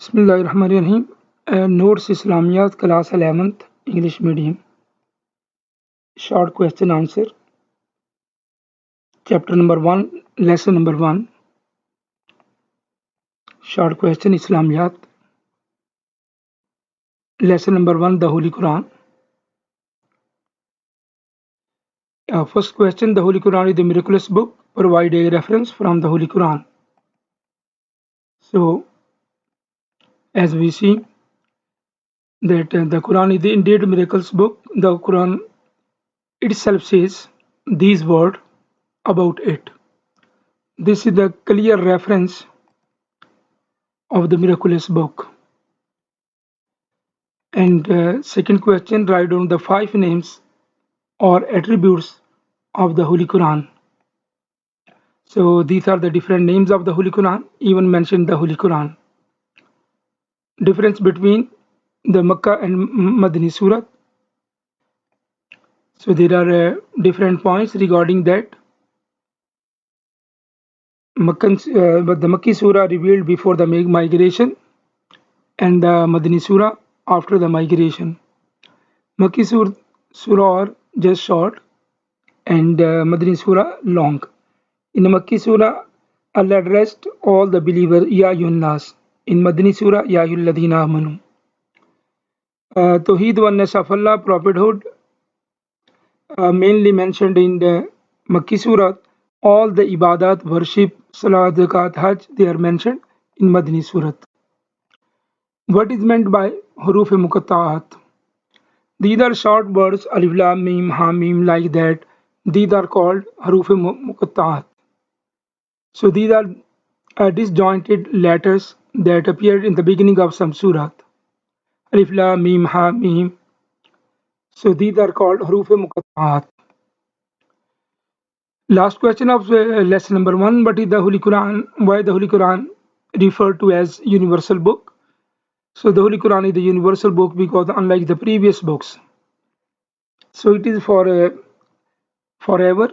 Bismillahirrahmanirrahim. Notes Islamiat Class 11th English Medium. Short question answer. Chapter number 1, lesson number 1. Short question Islamiat. Lesson number 1, the Holy Quran. First question, the Holy Quran is the miraculous book. Provide a reference from the Holy Quran. So, as we see that the Quran is indeed a miraculous book. The Quran itself says these words about it. This is the clear reference of the miraculous book. And second question, write down the 5 names or attributes of the Holy Quran. So these are the different names of the Holy Quran, even mentioned the Holy Quran. Difference between the Makkah and Madani Surah. So there are different points regarding that. The Makki Surah revealed before the migration, and the Madani Surah after the migration. Makki Surah are just short, and Madani Surah long. In the Makki Surah, Allah addressed all the believers, Ya Ayyuhan Nas. In Madani Surah, Ya Ayyuhal Ladhina Amanu. Tawheed oneness of Allah, prophethood, mainly mentioned in the Makki Surah. All the ibadat, worship, salat, zakat, hajj, they are mentioned in Madani Surah. What is meant by huruf muqatta'at? These are short words, alif lam mim, ha mim, like that. These are called huruf muqatta'at. So these are disjointed letters that appeared in the beginning of some surah. Alif lam mim, ha mim. So these are called huruf muqatta'at. Last question of lesson number 1. What is the Holy Quran? Why the Holy Quran referred to as universal book? So the Holy Quran is the universal book because unlike the previous books, so it is for forever,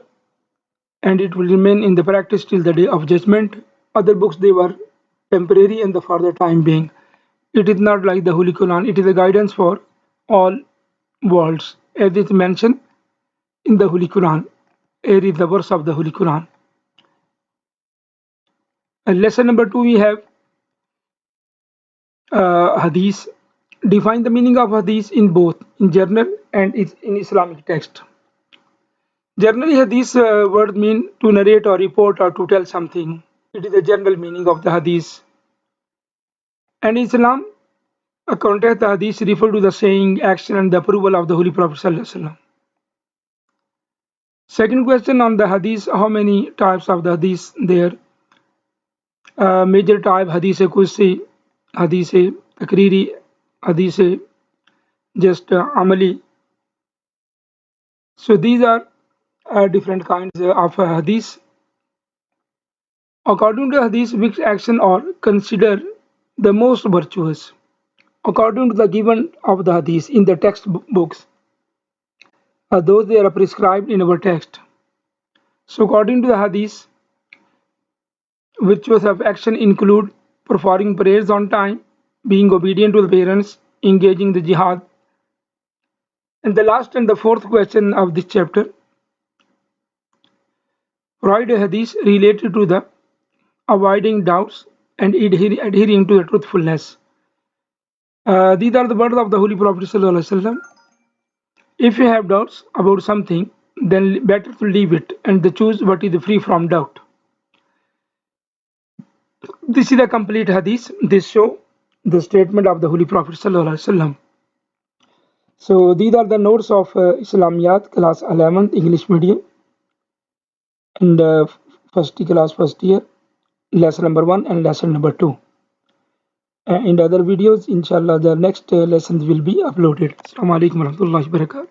and it will remain in the practice till the day of judgment. Other books, they were temporary and for the time being. It is not like the Holy Quran. It is a guidance for all worlds, as it is mentioned in the Holy Quran. Here is the verse of the Holy Quran. And lesson number 2, we have hadith. Define the meaning of hadith in both in general and in Islamic text. Generally, hadith word mean to narrate or report or to tell something. It is the general meaning of the hadith. And Islam, a context, the hadith refer to the saying, action, and the approval of the Holy Prophet Sallallahu Alaihi Wasallam. Second question on the hadith: how many types of the hadith there? Major type: hadith Qudsi, hadith takriri, hadith just amali. So these are different kinds of hadith. According to hadith, which action are considered the most virtuous? According to the given of the hadith in the text books, those they are prescribed in our text. So according to the hadith, virtuous of action include performing prayers on time, being obedient to the parents, engaging the jihad. And the last and the fourth question of this chapter, provide a hadith related to the avoiding doubts and adhering to the truthfulness. These are the words of the Holy Prophet Sallallahu Alaihi Wasallam. If you have doubts about something, then better to leave it and to choose what is free from doubt. This is the complete hadith. This show the statement of the Holy Prophet Sallallahu Alaihi Wasallam. So these are the notes of Islamiat Class 11th English Medium and first class first year, lesson number 1 and lesson number 2. In other videos, inshallah, the next lessons will be uploaded. Assalamu alaikum warahmatullahi wabarakatuh.